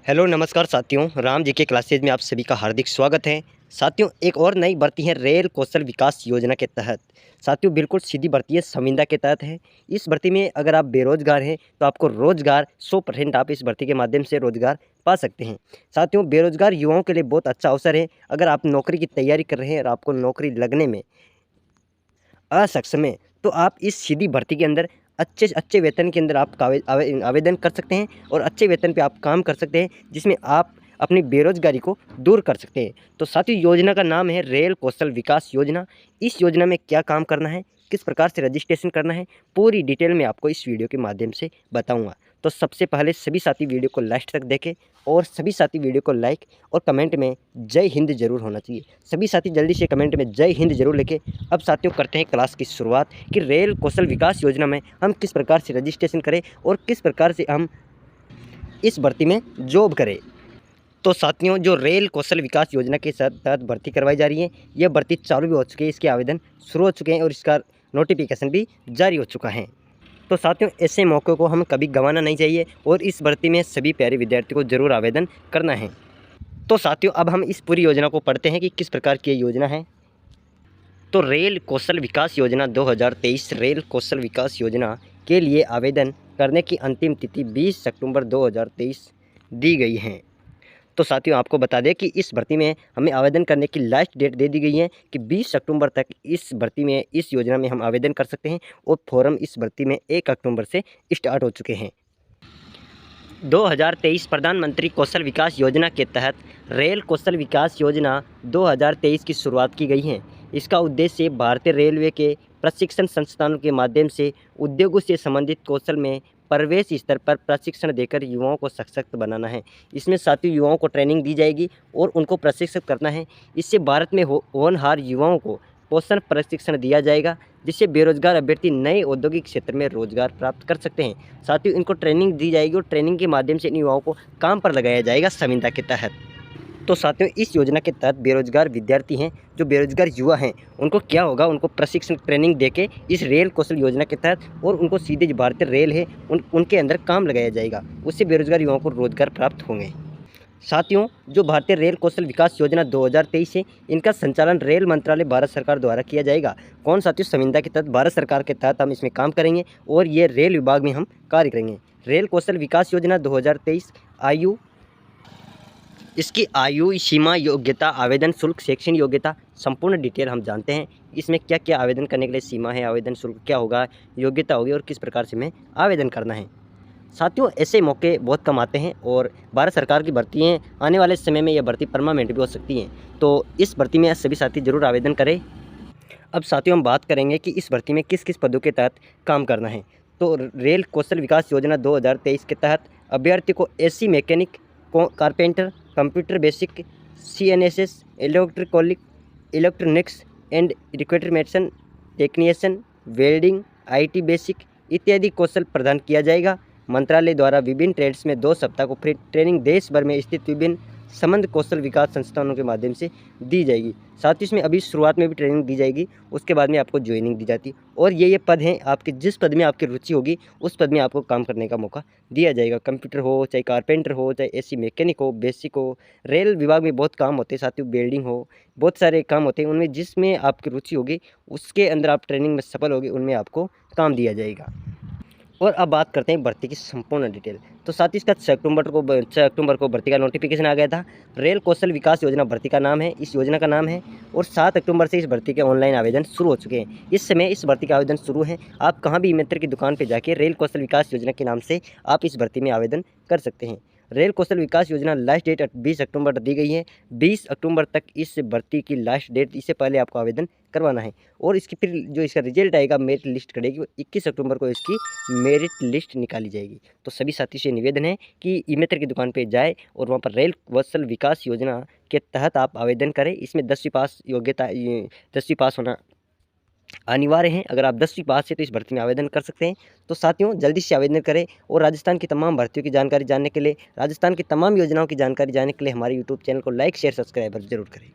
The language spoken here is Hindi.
हेलो नमस्कार साथियों, राम जी के क्लासेज में आप सभी का हार्दिक स्वागत है। साथियों, एक और नई भर्ती है रेल कौशल विकास योजना के तहत। साथियों, बिल्कुल सीधी भर्ती है, संविदा के तहत है। इस भर्ती में अगर आप बेरोजगार हैं तो आपको रोजगार 100% आप इस भर्ती के माध्यम से रोजगार पा सकते हैं। साथियों, बेरोजगार युवाओं के लिए बहुत अच्छा अवसर है। अगर आप नौकरी की तैयारी कर रहे हैं और आपको नौकरी लगने में असक्षम है तो आप इस सीधी भर्ती के अंदर अच्छे से अच्छे वेतन के अंदर आप आवेदन कर सकते हैं और अच्छे वेतन पे आप काम कर सकते हैं, जिसमें आप अपनी बेरोजगारी को दूर कर सकते हैं। तो साथियों, योजना का नाम है रेल कौशल विकास योजना। इस योजना में क्या काम करना है, किस प्रकार से रजिस्ट्रेशन करना है, पूरी डिटेल में आपको इस वीडियो के माध्यम से बताऊंगा। तो सबसे पहले सभी साथी वीडियो को लास्ट तक देखें और सभी साथी वीडियो को लाइक और कमेंट में जय हिंद जरूर होना चाहिए। सभी साथी जल्दी से कमेंट में जय हिंद जरूर लिखें। अब साथियों, करते हैं क्लास की शुरुआत कि रेल कौशल विकास योजना में हम किस प्रकार से रजिस्ट्रेशन करें और किस प्रकार से हम इस भर्ती में जॉब करें। तो साथियों, जो रेल कौशल विकास योजना के तहत भर्ती करवाई जा रही है, यह भर्ती चालू भी हो चुकी है, इसके आवेदन शुरू हो चुके हैं और इसका नोटिफिकेशन भी जारी हो चुका है। तो साथियों, ऐसे मौक़ों को हमें कभी गंवाना नहीं चाहिए और इस भर्ती में सभी प्यारे विद्यार्थियों को ज़रूर आवेदन करना है। तो साथियों, अब हम इस पूरी योजना को पढ़ते हैं कि किस प्रकार की योजना है। तो रेल कौशल विकास योजना 2023 रेल कौशल विकास योजना के लिए आवेदन करने की अंतिम तिथि 20 सितंबर 2023 दी गई है। तो साथियों, आपको बता दें कि इस भर्ती में हमें आवेदन करने की लास्ट डेट दे दी गई है कि 20 सितंबर तक इस भर्ती में इस योजना में हम आवेदन कर सकते हैं और फॉर्म इस भर्ती में 1 अक्टूबर से स्टार्ट हो चुके हैं। 2023 प्रधानमंत्री कौशल विकास योजना के तहत रेल कौशल विकास योजना 2023 की शुरुआत की गई है। इसका उद्देश्य भारतीय रेलवे के प्रशिक्षण संस्थानों के माध्यम से उद्योगों से संबंधित कौशल में प्रवेश स्तर पर प्रशिक्षण देकर युवाओं को सशक्त बनाना है। इसमें साथियों, युवाओं को ट्रेनिंग दी जाएगी और उनको प्रशिक्षित करना है। इससे भारत में होनहार युवाओं को कौशल प्रशिक्षण दिया जाएगा, जिससे बेरोजगार अभ्यर्थी नए औद्योगिक क्षेत्र में रोजगार प्राप्त कर सकते हैं। साथियों, इनको ट्रेनिंग दी जाएगी और ट्रेनिंग के माध्यम से इन युवाओं को काम पर लगाया जाएगा संविदा के तहत। तो साथियों, इस योजना के तहत बेरोजगार विद्यार्थी हैं, जो बेरोजगार युवा हैं, उनको क्या होगा, उनको प्रशिक्षण ट्रेनिंग देके इस रेल कौशल योजना के तहत और उनको सीधे जो भारतीय रेल है उनके अंदर काम लगाया जाएगा। उससे बेरोजगार युवाओं को रोजगार प्राप्त होंगे। साथियों, जो भारतीय रेल कौशल विकास योजना 2023 है, इनका संचालन रेल मंत्रालय भारत सरकार द्वारा किया जाएगा। कौन साथियों? संविदा के तहत भारत सरकार के तहत हम इसमें काम करेंगे और ये रेल विभाग में हम कार्य करेंगे। रेल कौशल विकास योजना 2023 आयु, इसकी आयु सीमा, योग्यता, आवेदन शुल्क, शैक्षणिक योग्यता, संपूर्ण डिटेल हम जानते हैं। इसमें क्या क्या आवेदन करने के लिए सीमा है, आवेदन शुल्क क्या होगा, योग्यता होगी और किस प्रकार से हमें आवेदन करना है। साथियों, ऐसे मौके बहुत कम आते हैं और भारत सरकार की भर्ती हैं, आने वाले समय में यह भर्ती परमानेंट भी हो सकती हैं। तो इस भर्ती में सभी साथी जरूर आवेदन करें। अब साथियों, हम बात करेंगे कि इस भर्ती में किस किस पदों के तहत काम करना है। तो रेल कौशल विकास योजना 2023 के तहत अभ्यर्थी को AC mechanic, carpenter, computer basic, CNSS, electronics and instrumentation technician, welding, IT basic इत्यादि कौशल प्रदान किया जाएगा। मंत्रालय द्वारा विभिन्न ट्रेड्स में 2 सप्ताह को फ्री ट्रेनिंग देश भर में स्थित विभिन्न संबंध कौशल विकास संस्थानों के माध्यम से दी जाएगी। साथ ही इसमें अभी शुरुआत में भी ट्रेनिंग दी जाएगी, उसके बाद में आपको ज्वाइनिंग दी जाती है और ये पद हैं आपके, जिस पद में आपकी रुचि होगी उस पद में आपको काम करने का मौका दिया जाएगा। कंप्यूटर हो, चाहे कारपेंटर हो, चाहे एसी मैकेनिक हो, बेसिक हो, रेल विभाग में बहुत काम होते हैं साथियों, वेल्डिंग हो, बहुत सारे काम होते हैं। उनमें जिसमें आपकी रुचि होगी उसके अंदर आप ट्रेनिंग में सफल होगी, उनमें आपको काम दिया जाएगा। और अब बात करते हैं भर्ती की संपूर्ण डिटेल। तो साथ ही इसका 6 अक्टूबर को भर्ती का नोटिफिकेशन आ गया था। रेल कौशल विकास योजना भर्ती का नाम है, इस योजना का नाम है और 7 अक्टूबर से इस भर्ती के ऑनलाइन आवेदन शुरू हो चुके हैं। इस समय इस भर्ती का आवेदन शुरू है। आप कहाँ भी मित्र की दुकान पर जाके रेल कौशल विकास योजना के नाम से आप इस भर्ती में आवेदन कर सकते हैं। रेल कौशल विकास योजना लास्ट डेट 20 अक्टूबर दी गई है। 20 अक्टूबर तक इस भर्ती की लास्ट डेट, इससे पहले आपको आवेदन करवाना है और इसकी फिर जो इसका रिजल्ट आएगा, मेरिट लिस्ट करेगी, वो 21 अक्टूबर को इसकी मेरिट लिस्ट निकाली जाएगी। तो सभी साथी से निवेदन है कि ई मित्र की दुकान पे जाए और वहाँ पर रेल कौशल विकास योजना के तहत आप आवेदन करें। इसमें 10वीं पास योग्यता, 10वीं पास होना अनिवार्य है। अगर आप 10वीं पास है तो इस भर्ती में आवेदन कर सकते हैं। तो साथियों, जल्दी से आवेदन करें और राजस्थान की तमाम भर्तियों की जानकारी जानने के लिए, राजस्थान की तमाम योजनाओं की जानकारी जानने के लिए हमारे यूट्यूब चैनल को लाइक, शेयर, सब्सक्राइब जरूर करें।